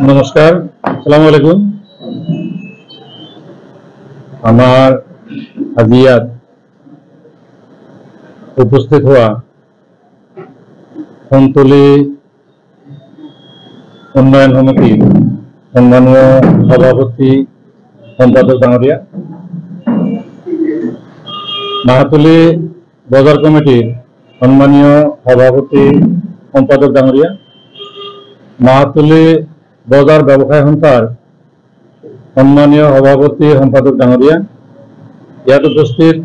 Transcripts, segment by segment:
নমস্কার, আসসালামু আলাইকুম। আমার হাজিয়াত উপস্থিত হওয়া কন্তলী উন্নয়ন সমিতি সম্মানীয় সভাপতি সম্পাদক ডাঙরিয়া, মাহাতলী বজার কমিটির সম্মানীয় সভাপতি সম্পাদক ডাঙরিয়া, মাহাতলী বজার ব্যবসায় সন্থার সম্মানীয় সভাপতি সম্পাদক ডাঙরিয়া, ইয়াত উপস্থিত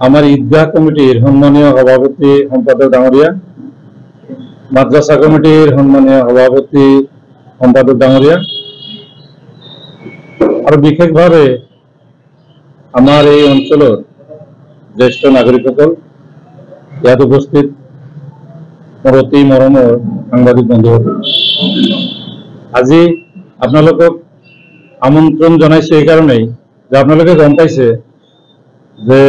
আমার ঈদগাহ কমিটির সম্মানীয় সভাপতি সম্পাদক ডাঙরিয়া, মাদ্রাসা কমিটির সম্মানীয় সভাপতি সম্পাদক ডাঙরিয়া, আর বিশেষভাবে আমার এই অঞ্চলের জ্যেষ্ঠ নাগরিকসকল, ইয়াত উপস্থিত অতি মৰমৰ সাংবাদিক বন্ধুসকল, আজি আপোনালোকক আমন্ত্ৰণ জনাইছো এই কাৰণেই যে আপোনালোকে গম পাইছে যে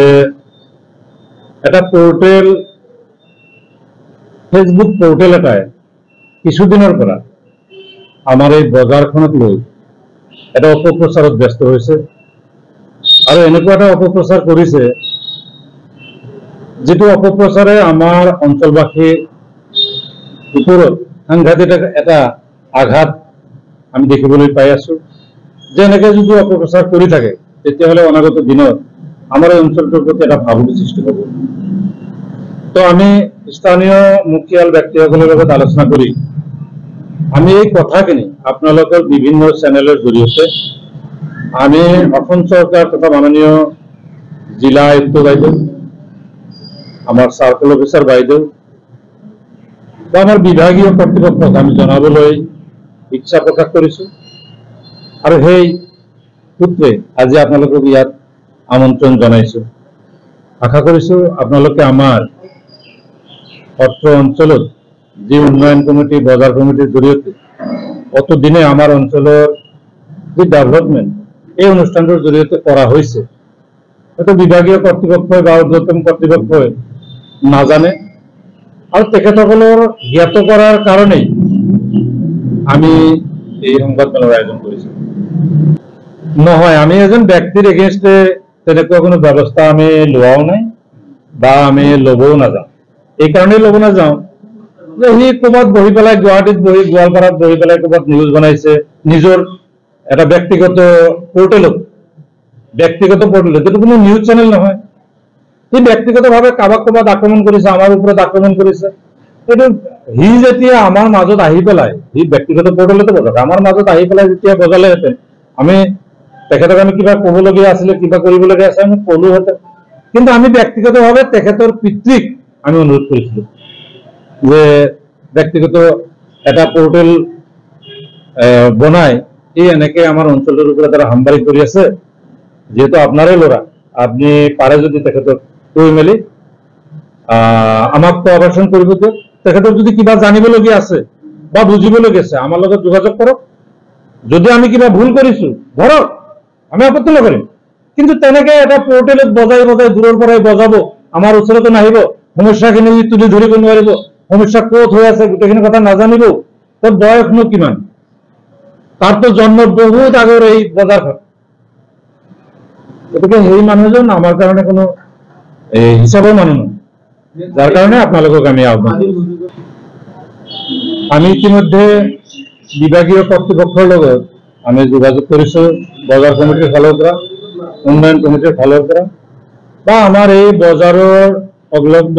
এটা পোৰ্টেল, ফেচবুক পোৰ্টেল এটাই কিছুদিনৰ পৰা আমাৰ এই বজাৰখনক লৈ এটা অপপ্ৰচাৰত ব্যস্ত হৈছে আৰু এনেকুৱা এটা অপপ্ৰচাৰ কৰিছে যিটো অপপ্ৰচাৰে আমাৰ অঞ্চলবাসীৰ ওপৰত সাংঘাতিক এটা আঘাত আমি দেখিবলৈ পাই আছো। যে এনেকৈ যদি অপপ্ৰচাৰ কৰি থাকে তেতিয়াহ'লে অনাগত দিনত আমাৰ এই অঞ্চলটোৰ প্ৰতি এটা ভাবুকি সৃষ্টি হ'ব। তো আমি স্থানীয় মুখিয়াল ব্যক্তিসকলৰ লগত আলোচনা কৰি আমি এই কথাখিনি আপোনালোকৰ বিভিন্ন চেনেলৰ জৰিয়তে আমি অসম চৰকাৰ তথা মাননীয় জিলা আয়ুক্ত বাইদেউ, আমাৰ চাৰ্কল অফিচাৰ বাইদেউ বা আমাৰ বিভাগীয় কৰ্তৃপক্ষক আমি জনাবলৈ ইচ্ছা প্ৰকাশ কৰিছো আৰু সেই সূত্ৰে আজি আপোনালোকক ইয়াত আমন্ত্ৰণ জনাইছো। আশা কৰিছো আপোনালোকে আমাৰ অত্ৰ অঞ্চলত যি উন্নয়ন কমিটি, বজাৰ কমিটিৰ জৰিয়তে অতদিনে আমাৰ অঞ্চলৰ যি ডেভেলপমেণ্ট এই অনুষ্ঠানটোৰ জৰিয়তে কৰা হৈছে, হয়তো বিভাগীয় কৰ্তৃপক্ষই বা ঊৰ্ধ্বতম কৰ্তৃপক্ষই নাজানে আৰু তেখেতসকলৰ জ্ঞাত কৰাৰ কাৰণেই আমি এই সংবাদমেলৰ আয়োজন কৰিছো। নহয়, আমি এজন ব্যক্তিৰ এগেইনষ্টে তেনেকুৱা কোনো ব্যৱস্থা আমি লোৱাও নাই বা আমি ল'বও নাযাওঁ। এই কাৰণেই ল'ব নাযাওঁ যে সি ক'ৰবাত বহি পেলাই, গুৱাহাটীত বহি, গোৱালপাৰাত বহি পেলাই ক'ৰবাত নিউজ বনাইছে নিজৰ এটা ব্যক্তিগত পৰ্টেলত, এইটো কোনো নিউজ চেনেল নহয়। সি ব্যক্তিগতভাৱে কাৰোবাক ক'ৰবাত আক্ৰমণ কৰিছে, আমাৰ ওপৰত আক্ৰমণ কৰিছে। এইটো সি যেতিয়া আমাৰ মাজত আহি পেলাই, সি ব্যক্তিগত পৰ্টেলতে বজাক, আমাৰ মাজত আহি পেলাই যেতিয়া বজালেহেঁতেন আমি তেখেতক আমি কিবা ক'বলগীয়া আছিলে, কিবা কৰিবলগীয়া আছে আমি ক'লোহেঁতেন। কিন্তু আমি ব্যক্তিগতভাৱে তেখেতৰ পিতৃক আমি অনুৰোধ কৰিছিলো যে ব্যক্তিগত এটা পৰ্টেল বনাই এই এনেকে আমাৰ অঞ্চলটোৰ ওপৰত এটা হামবাৰী কৰি আছে, যিহেতু আপোনাৰে ল'ৰা, আপুনি পাৰে যদি তেখেতক কৈ মেলি আমাক কোঅপাৰেশ্যন কৰিব দিয়ক। তেখেতক যদি কিবা জানিবলগীয়া আছে বা বুজিবলগীয়া আছে আমাৰ লগত যোগাযোগ কৰক। যদি আমি কিবা ভুল কৰিছো ধৰক, আমি আপত্তি নকৰিম। কিন্তু তেনেকে এটা পৰ্টেলত বজাই বজাই দূৰৰ পৰাই বজাব, আমাৰ ওচৰতো নাহিব, সমস্যাখিনি তুলি ধৰিব নোৱাৰিব, সমস্যা ক'ত হৈ আছে গোটেইখিনি কথা নাজানিব। তোৰ বয়সনো কিমান? তাৰতো জন্ম বহুত আগৰ এই বজাৰখন। গতিকে সেই মানুহজন আমাৰ কাৰণে কোনো হিচাপৰ মানুহ নহয়, যাৰ কাৰণে আপোনালোকক আমি আহ্বান কৰিছো। আমি ইতিমধ্যে বিভাগীয় কৰ্তৃপক্ষৰ লগত আমি যোগাযোগ কৰিছো, বজাৰ কমিটিৰ ফালৰ পৰা, উন্নয়ন কমিটিৰ ফালৰ পৰা বা আমাৰ এই বজাৰৰ সংলগ্ন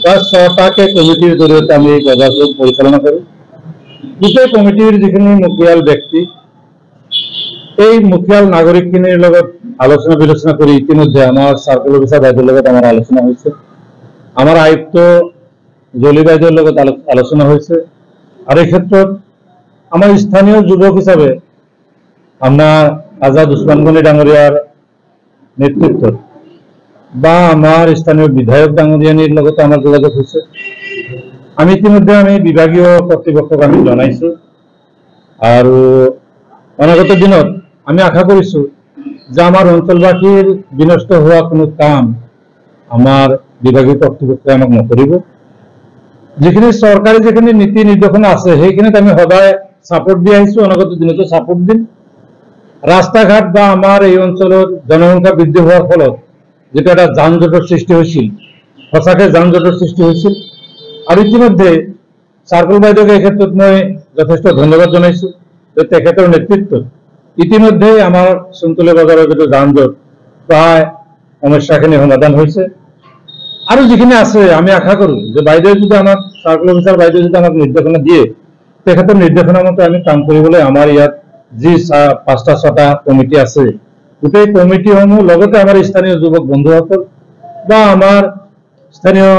প্ৰায় 6টাকে কমিটিৰ জৰিয়তে আমি এই বজাৰটো পৰিচালনা কৰোঁ। গোটেই কমিটিৰ যিখিনি মুখিয়াল ব্যক্তি, এই মুখিয়াল নাগৰিকখিনিৰ লগত আলোচনা বিলোচনা কৰি ইতিমধ্যে আমাৰ চাৰ্কল অফিচাৰ বাইদেউৰ লগত আমাৰ আলোচনা হৈছে, আমাৰ আয়ুক্ত জলি বাইদেউৰ লগত আলোচনা হৈছে। আৰু এই ক্ষেত্ৰত আমাৰ স্থানীয় যুৱক হিচাপে আমাৰ আজাদ উছমান গনি ডাঙৰীয়াৰ নেতৃত্বত বা আমাৰ স্থানীয় বিধায়ক ডাঙৰীয়ানীৰ লগতো আমাৰ যোগাযোগ হৈছে। আমি ইতিমধ্যে আমি বিভাগীয় কৰ্তৃপক্ষক আমি জনাইছো আৰু অনাগত দিনত আমি আশা কৰিছো যে আমাৰ অঞ্চলবাসীৰ বিনষ্ট হোৱা কোনো কাম আমাৰ বিভাগীয় কৰ্তৃপক্ষই আমাক নকৰিব। যিখিনি চৰকাৰী যিখিনি নীতি নিৰ্দেশনা আছে সেইখিনিত আমি সদায় সাপোর্ট দিয়ে আহিছো, অনাগত দিনতো সাপোর্ট দিম। রাস্তাঘাট বা আমার এই অঞ্চলের জনসংখ্যা বৃদ্ধি হওয়ার ফলত যেটা একটা যানজটের সৃষ্টি হয়েছিল, সঁচাকে যানজটের সৃষ্টি হয়েছিল। আর ইতিমধ্যে সার্কেল বাইদেউকে এই ক্ষেত্ৰত মই যথেষ্ট ধন্যবাদ জানাইছো যে তেখেতৰ নেতৃত্বত ইতিমধ্যে আমাৰ সোনতলী বজাৰেৰ যেটো যানজট প্ৰায় সমস্যাখিনি সমাধান হয়েছে। আৰু যিখিনি আছে আমি আশা কৰো যে বাইদেউ যদি আমাক সাৰ্কেল অফিচাৰ বাইদেউ যদি আমাক নিৰ্দেশনা দিয়ে, তেখেতৰ নিৰ্দেশনা মতে আমি কাম কৰিবলৈ আমাৰ ইয়াত যি 5টা 6টা কমিটি আছে, গোটেই কমিটিসমূহ লগতে আমাৰ স্থানীয় যুৱক বন্ধুসকল বা আমাৰ স্থানীয়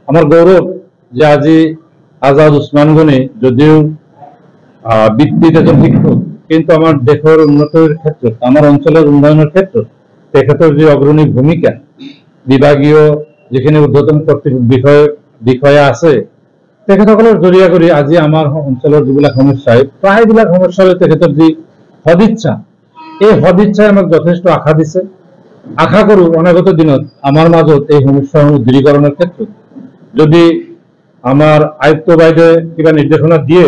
আমার গৌরব যে আজি আজাদ উসমান গনি যদিও বৃত্তিত এজন শিক্ষক, কিন্তু আমার দেশের উন্নতির ক্ষেত্রে, আমার অঞ্চলের উন্নয়নের ক্ষেত্রে তেখেতৰ যে অগ্ৰণী ভূমিকা, বিভাগীয় যিখিনি ঊৰ্ধ্বতন বিষয়া আছে তেখেতসকলৰ জৰিয়া কৰি আজি আমাৰ অঞ্চলৰ যিবিলাক সমস্যা, প্ৰায়বিলাক সমস্যালৈ তেখেতৰ যি সদিচ্ছা, এই সদিচ্ছাই আমাক যথেষ্ট আশা দিছে। আশা কৰো অনাগত দিনত আমাৰ মাজত এই সমস্যাসমূহ দূৰীকৰণৰ ক্ষেত্ৰত যদি আমার আয়ুক্ত বাইদেউ কিবা নির্দেশনা দিয়ে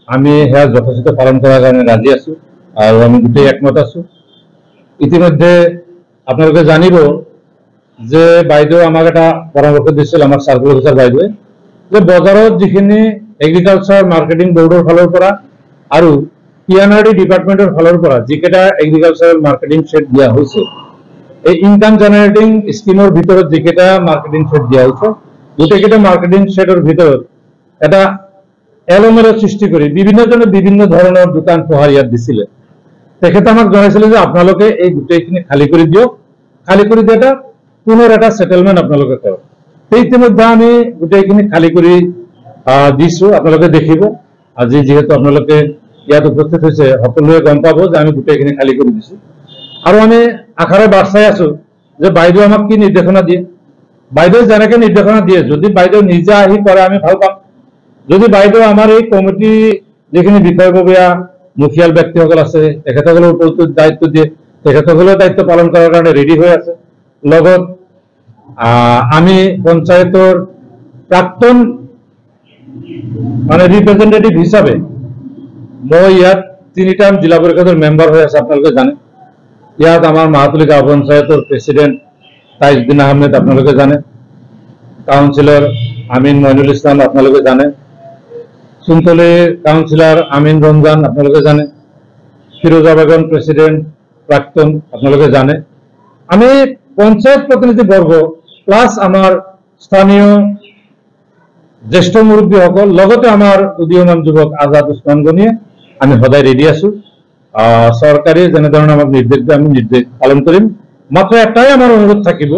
আমি সেয়া যথেষ্ট পালন করার কারণে রাজি আছো আর আমি গোটেই একমত আছো। ইতিমধ্যে আপনাদের জানিব যে বাইদেউ আমাক একটা পরামর্শ দিছিল আমার সার্কেল অফিসার বাইদেউ যে বজারত যিখিনি এগ্রিকালচার মার্কেটিং বোর্ডের ফালৰ পৰা আৰু পিএনআৰডি ডিপাৰ্টমেন্টেৰ ফালৰ পৰা যিকেইটা এগ্ৰিকালচাৰাল মাৰ্কেটিং শেড দিয়া হয়েছে, এই ইনকাম জেনাৰেটিং স্কিমেৰ ভিতৰত যিকেইটা মাৰ্কেটিং শেড দিয়া হয়েছে, গোটেইকেইটা মাৰ্কেটিং শেডেৰ ভিতৰত এটা এলোমেলো সৃষ্টি কৰি বিভিন্নজনে বিভিন্ন ধৰণৰ দোকান পোহাৰ ইয়াত দিছিলে। তেখেতে আমাক জনাইছিলে যে আপোনালোকে এই গোটেইখিনি খালী কৰি দিয়ক, খালী কৰি দিয়ে এটা পুনৰ এটা সেটেলমেন্ট আপোনালোকে কৰক। ইতিমধ্যে আমি গোটেইখিনি খালী কৰি দিছো, আপোনালোকে দেখিব। আজি যেহেতু আপোনালোকে ইয়াত উপস্থিত হৈছে সকলোৱে গম পাব যে আমি গোটেইখিনি খালী কৰি দিছো। আৰু আমি আশাৰে বাট চাই আছো যে বাইদেউ আমাক কি নিৰ্দেশনা দিয়ে। বাইদেউ যেনেকে নিৰ্দেশনা দিয়ে যদি বাইদেউ নিজে আহি কৰে আমি ভাল পাম। যদি বাইদেউ আমাৰ এই কমিটি যিখিনি বিষয়ববীয়া মুখিয়াল ব্যক্তিসকল আছে তেখেতসকলৰ ওপৰত দায়িত্ব দিয়ে, তেখেতসকলেও দায়িত্ব পালন কৰাৰ কাৰণে ৰেডি হৈ আছে। লগত আমি পঞ্চায়তৰ প্ৰাক্তন মানে ৰিপ্ৰেজেন্টেটিভ হিচাপে মই ইয়াত 3টা জিলা পৰিষদৰ মেম্বাৰ হৈ আছে, আপোনালোকে জানে। ইয়াত আমাৰ মাহাতুলি গাঁও পঞ্চায়তৰ প্ৰেচিডেণ্ট তাইজউদ্দিন আহমেদ আপোনালোকে জানে, কাউন্সিলর আমিন মইনুল ইসলাম আপনালোকে জানে, সোনতলী কাউন্সিলর আমিন রমজান আপনালোকে জানে, ফিরোজা বেগম প্রেসিডেন্ট প্রাক্তন আপনালোকে জানে। আমি পঞ্চায়েত প্রতিনিধি বর্গ প্লাস আমার স্থানীয় জ্যেষ্ঠ মুরব্বী সকল লগতে আমার উদীয়মান যুবক আজাদ উসমান গনিয়ে আমি সদায় রেডি আছো। সরকারি যেনে ধরনের আমাক নির্দেশ দিয়ে আমি নির্দেশ পালন করিম। মাত্র একটাই আমার অনুরোধ থাকিব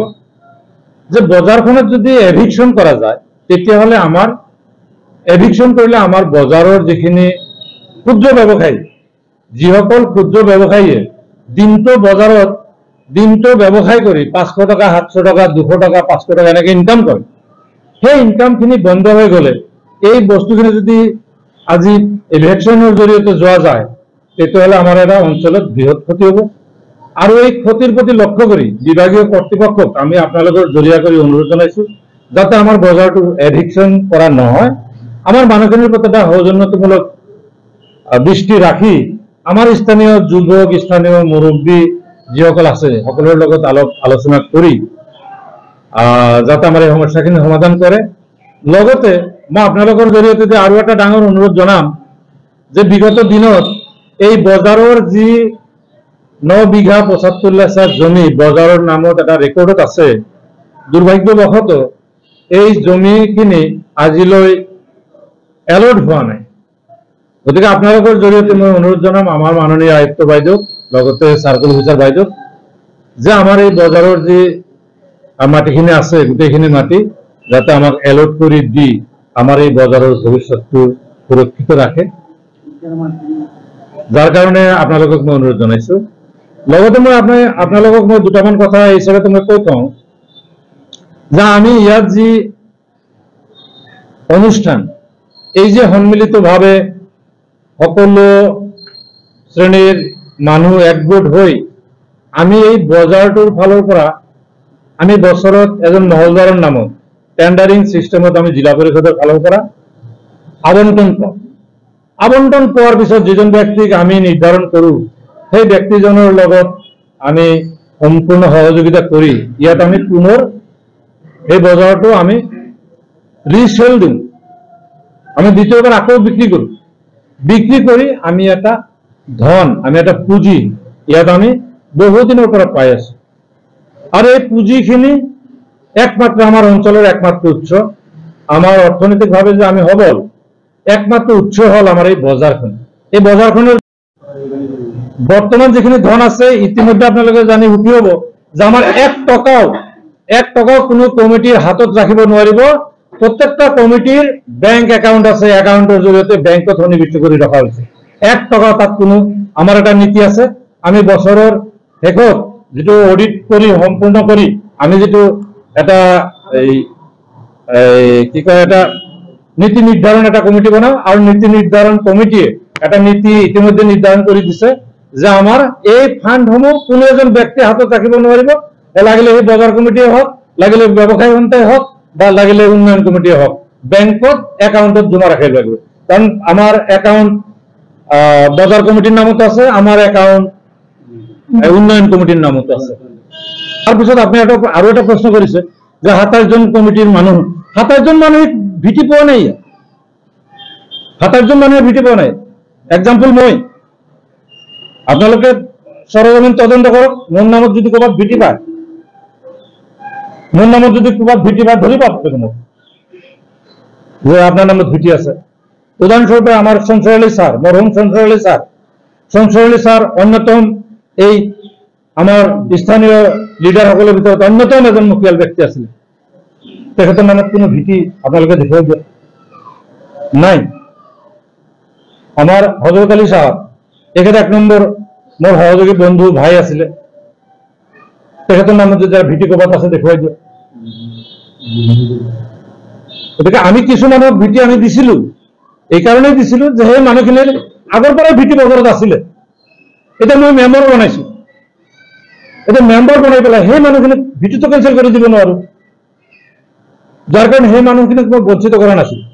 যে বজারখনত যদি এভিকশন করা যায় তেতিয়াহলে আমার এভিকশন করলে আমার বজারের যিখিনি ক্ষুদ্র ব্যবসায়ী, যিসকল ক্ষুদ্র ব্যবসায়ীয়ে দিনটো বজাৰত দিনটো ব্যবসায় কৰি 500 টাকা 700 টাকা 200 টাকা 500 টাকা এনেকে ইনকাম কৰে, সেই ইনকামখিনি বন্ধ হৈ গলে এই বস্তুখিনি যদি আজি ইলেকশনেৰ জৰিয়তে যোৱা যায় তেতিয়াহলে আমাৰ এটা অঞ্চলত বৃহৎ ক্ষতি হ'ব। আৰু এই ক্ষতিৰ প্ৰতি লক্ষ্য কৰি বিভাগীয় কৰ্তৃপক্ষক আমি আপোনালোকৰ জৰিয়া কৰি অনুৰোধ জনাইছো যাতে আমাৰ বজাৰটো এভিকশন কৰা নহয়। আমাৰ মানুহখিনিৰ প্ৰতি এটা সৌজন্যতামূলক দৃষ্টি ৰাখি আমাৰ স্থানীয় যুৱক স্থানীয় মুৰব্বী যিসকল আছে সকলোৰ লগত আলোচনা কৰি যাতে আমাৰ এই সমস্যাখিনি সমাধান কৰে। লগতে মই আপোনালোকৰ জৰিয়তে আৰু এটা ডাঙৰ অনুৰোধ জনাম যে বিগত দিনত এই বজাৰৰ যি 9 বিঘা 75 লাখ জমি বজাৰৰ নামত এটা ৰেকৰ্ডত আছে, দুৰ্ভাগ্যবশত এই জমিখিনি আজিলৈ এলট হোৱা নাই। গতিকে আপোনালোকৰ জৰিয়তে মই অনুৰোধ জনাম আমাৰ মাননীয় আয়ুক্ত বাইদেউ লগতে সাৰ্কেল অফিচাৰ বাইদেউ যে আমাৰ এই বজাৰৰ যি মাটিখিনি আছে গোটেইখিনি মাটি যাতে আমাক এলট কৰি দি আমাৰ এই বজাৰৰ ভৱিষ্যতটো সুৰক্ষিত ৰাখে, যাৰ কাৰণে আপোনালোকক মই অনুৰোধ জনাইছো। লগতে মই আপোনালোকক মই দুটামান কথা হিচাপে মই কৈ থওঁ যে আমি ইয়াত যি অনুষ্ঠান এই যে সন্মিলিতভাৱে সকলো শ্ৰেণীৰ মানুহ একগোট হৈ আমি এই বজাৰটোৰ ফালৰ পৰা আমি বছৰত এজন মহলদাৰৰ নামত টেন্ডাৰিং সিস্টেমত আমি জিলা পৰিষদৰ ফালৰ পৰা আবণ্টন পাওঁ। আবণ্টন পোৱাৰ পিছত যিজন ব্যক্তিক আমি নিৰ্ধাৰণ কৰোঁ সেই ব্যক্তিজনৰ লগত আমি সম্পূৰ্ণ সহযোগিতা কৰি ইয়াত আমি পুনৰ এই বজাৰটো আমি ৰিচেল দিওঁ, আমি দ্বিতীয়বাৰ আকৌ বিক্ৰী কৰোঁ। বিক্ৰী কৰি আমি এটা ধন, আমি এটা পুঁজি ইয়াত আমি বহুদিনৰ পৰা পাই আছো। আৰু এই পুঁজিখিনি একমাত্ৰ আমাৰ অঞ্চলৰ একমাত্ৰ উৎস, আমাৰ অৰ্থনৈতিকভাৱে যে আমি সবল একমাত্ৰ উৎস হল আমাৰ এই বজাৰখন। এই বজাৰখনৰ বৰ্তমান যিখিনি ধন আছে ইতিমধ্যে আপোনালোকে জানি সুখী হ'ব যে আমাৰ এক টকাও কোনো কমিটিৰ হাতত ৰাখিব নোৱাৰিব। প্ৰত্যেকটা কমিটিৰ বেংক একাউণ্ট আছে, একাউণ্টৰ জৰিয়তে বেংকত সন্নিবিষ্ট কৰি ৰখা হৈছে। এক টকা তাত কোনো, আমাৰ এটা নীতি আছে, আমি বছৰৰ শেষত যিটো অডিট কৰি সম্পূৰ্ণ কৰি আমি যিটো এটা কি কয় এটা নীতি নিৰ্ধাৰণ এটা কমিটি বনাও, আৰু নীতি নিৰ্ধাৰণ কমিটিয়ে এটা নীতি ইতিমধ্যে নিৰ্ধাৰণ কৰি দিছে যে আমাৰ এই ফাণ্ডসমূহ কোনো এজন ব্যক্তিয়ে হাতত ৰাখিব নোৱাৰিব। লাগিলে সেই বজাৰ কমিটিয়ে হওক, লাগিলে ব্যৱসায় সন্থাই হওক, বা লাগিলে উন্নয়ন কমিটিয়ে হওক, বেংকত একাউণ্টত জমা ৰাখিব লাগিব। কাৰণ আমাৰ একাউণ্ট বজাৰ কমিটিৰ নামত আছে, আমাৰ একাউণ্ট উন্নয়ন কমিটিৰ নামত আছে। তাৰপিছত আপুনি আৰু এটা প্ৰশ্ন কৰিছে যে ২৭জন কমিটিৰ মানুহ, ২৭জন মানুহে ভিটি পোৱা নাই, ২৭জন মানুহে ভিটি পোৱা নাই। এক্সাম্পল মই, আপোনালোকে সৰজমিন তদন্ত কৰক, মোৰ নামত যদি ক'ৰবাত ভিটি পায়, মোৰ নামত যদি ক'ৰবাত ভিটি পায় ধৰিব মোক যে আপনাৰ নামত ভিটি আছে। উদাহৰণস্বৰূপে আমাৰ সংসৰলী স্যাৰ, মৰহুম সংসৰলী স্যাৰ অন্যতম এই আমাৰ স্থানীয় লিডাৰ সকলেৰ ভিতৰত অন্যতম এজন মুখিয়াল ব্যক্তি আছিল। তেখেতৰ নামত কোনো ভিটি আপোনালোকে দেখুৱাই দিয়ে নাই। আমাৰ হযৰত আলী সাহেব, তেখেত ১ নম্বৰ মোৰ সহযোগী বন্ধু ভাই আছিলে, তেখেতৰ নামত যদি ভিটি ক'ৰবাত আছে দেখুৱাই দিয়ে। গতিকে আমি কিছুমানক ভিটি আমি দিছিলো, এই কাৰণেই দিছিলো যে সেই মানুহখিনিৰ আগৰ পৰাই ভিটি বজাৰত আছিলে। এতিয়া মই মেম্বাৰ বনাইছো, এতিয়া মেম্বাৰ বনাই পেলাই সেই মানুহখিনিক ভিটিটো কেঞ্চেল কৰি দিব নোৱাৰো, যাৰ কাৰণে সেই মানুহখিনিক মই বঞ্চিত কৰা নাছিলো।